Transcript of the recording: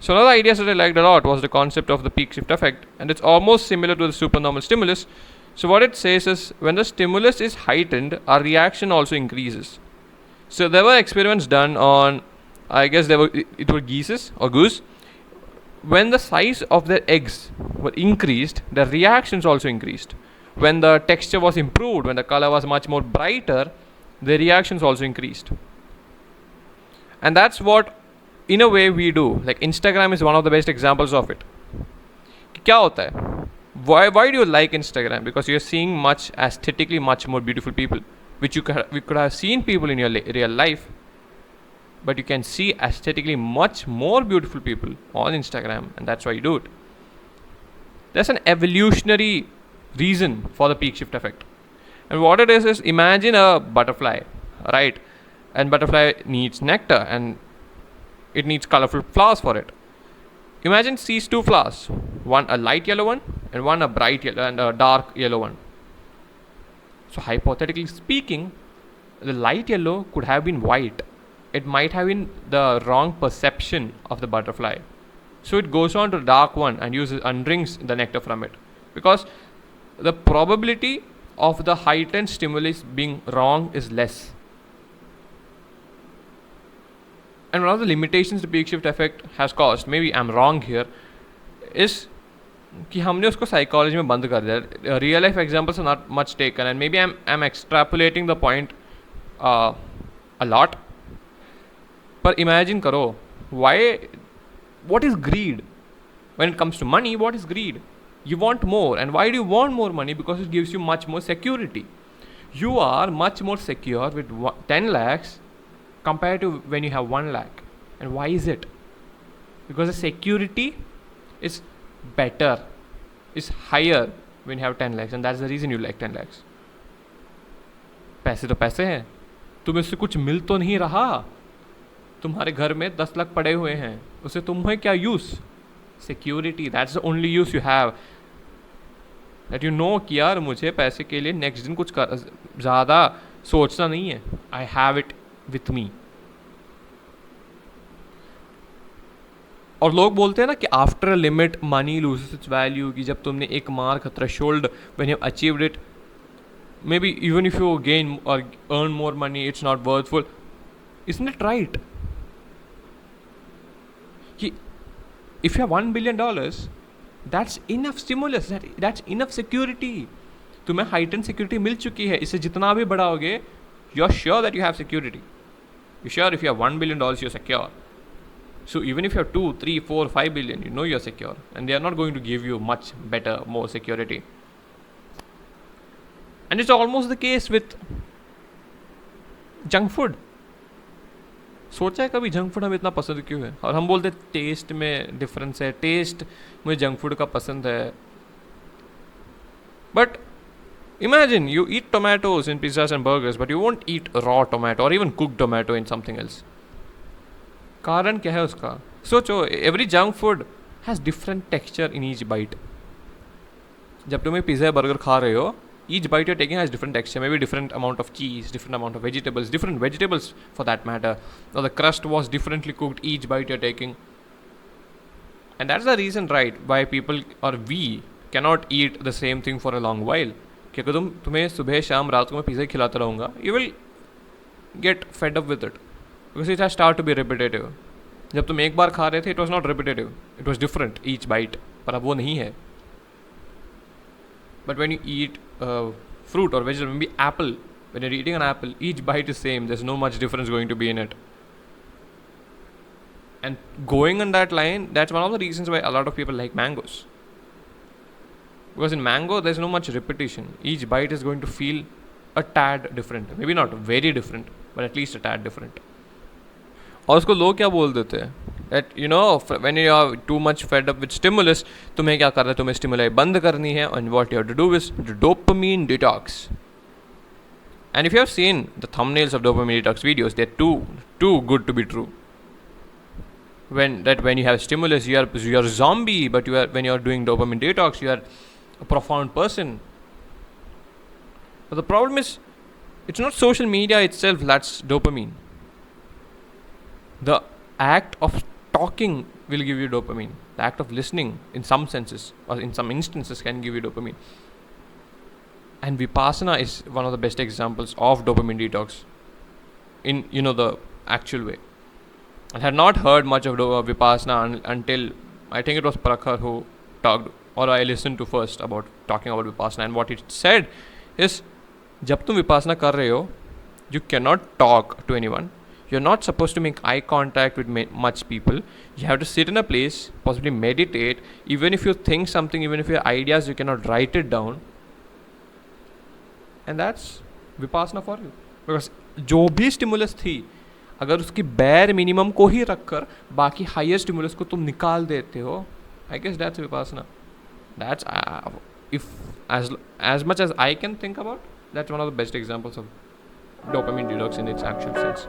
So another idea that I liked a lot was the concept of the peak shift effect, and it's almost similar to the supernormal stimulus. So what it says is when the stimulus is heightened, our reaction also increases. So there were experiments done on, I guess it were geese or goose. When the size of their eggs were increased, their reactions also increased. When the texture was improved, when the color was much more brighter, the reactions also increased. And that's what in a way we do. Like Instagram is one of the best examples of it. क्या होता है? Why do you like Instagram? Because you're seeing much aesthetically much more beautiful people, which we could have seen people in your real life, but you can see aesthetically much more beautiful people on Instagram, and that's why you do it. There's an evolutionary reason for the peak shift effect, and what it is imagine a butterfly, right? And butterfly needs nectar, and it needs colorful flowers for it. Imagine these two flowers, one a light yellow one and one a bright yellow and a dark yellow one. So hypothetically speaking, the light yellow could have been white. It might have been the wrong perception of the butterfly. So it goes on to the dark one and drinks the nectar from it. Because the probability of the heightened stimulus being wrong is less. And one of the limitations the peak shift effect has caused, maybe I'm wrong here, is कि हमने उसको psychology में बंद कर दिया. Real life examples are not much taken and maybe I'm extrapolating the point a lot. But imagine karo, what is greed? When it comes to money, what is greed? You want more. And why do you want more money? Because it gives you much more security. You are much more secure with 10 lakhs compared to when you have 1 lakh. And why is it? Because the security is better, is higher when you have 10 lakhs, and that's the reason you like 10 lakhs. पैसे तो पैसे हैं, तुम्हें उससे कुछ मिल तो नहीं रहा. तुम्हारे घर में 10 लाख पड़े हुए हैं, उससे तुम्हें क्या use? Security, that's the only use you have. That you know कि यार मुझे पैसे के लिए नेक्स्ट दिन कुछ ज़्यादा सोचना नहीं है. I have it with me. और लोग बोलते हैं ना कि after a limit money loses its value, कि जब तुमने एक mark threshold when you achieved it, maybe even if you gain or earn more money it's not worthful. Isn't it right? If you have $1 billion, that's enough stimulus, that's enough security. तुम्हें heightened security मिल चुकी है. इससे जितना भी बढ़ाओगे, you're sure that you have security. You're sure if you have $1 billion, you're secure. So even if you have 2, 3, 4, 5 billion, you know you're secure. And they are not going to give you much better, more security. And it's almost the case with junk food. सोचा है कभी junk food हमें इतना पसंद क्यों है? और हम बोलते टेस्ट में डिफरेंस है, टेस्ट मुझे जंक फूड का पसंद है. But imagine you eat tomatoes in pizzas and burgers, but you won't eat raw tomato or even cooked tomato in something else. कारण क्या है उसका? सोचो, every junk food has different texture in each bite. जब तुम pizza burger खा रहे हो, each bite you're taking has different texture, maybe different amount of cheese, different amount of vegetables, different vegetables for that matter, or the crust was differently cooked each bite you're taking. And that's the reason, right, why people or we cannot eat the same thing for a long while. कि अगर तुम्हें सुबह शाम रात को मैं pizza खिलाता रहूँगा, you will get fed up with it, because it has started to be repetitive. जब तुम एक बार खा रहे थे, it was not repetitive, it was different each bite, पर अब वो नहीं है. But when you eat fruit or vegetable, maybe apple, when you're eating an apple, each bite is same. There's no much difference going to be in it. And going on that line, that's one of the reasons why a lot of people like mangoes. Because in mango, there's no much repetition. Each bite is going to feel a tad different. Maybe not very different, but at least a tad different. और उसको लोग क्या बोल देते हैं? That you know, when you are too much fed up with stimulus, तुम्हें क्या करना है? तुम्हें stimuli बंद करनी है, and what you have to do is the dopamine detox. And if you have seen the thumbnails of dopamine detox videos, they're too good to be true. When you have stimulus, you are a zombie, but when you are doing dopamine detox, you are a profound person. But the problem is, it's not social media itself that's dopamine. The act of talking will give you dopamine. The act of listening, in some senses or in some instances, can give you dopamine. And Vipassana is one of the best examples of dopamine detox in the actual way. I had not heard much of Vipassana until I think it was Prakhar who talked, or I listened to first about talking about Vipassana, and what it said is, जब तुम Vipassana कर रहे हो, you cannot talk to anyone. You're not supposed to make eye contact with much people. You have to sit in a place, possibly meditate. Even if you think something, even if your ideas, you cannot write it down. And that's Vipassana for you. Because जो भी stimulus थी, अगर उसकी bare minimum को ही रखकर बाकी higher stimulus को तुम निकाल देते हो, I guess that's Vipassana. That's if as much as I can think about, that's one of the best examples of dopamine detox in its actual sense.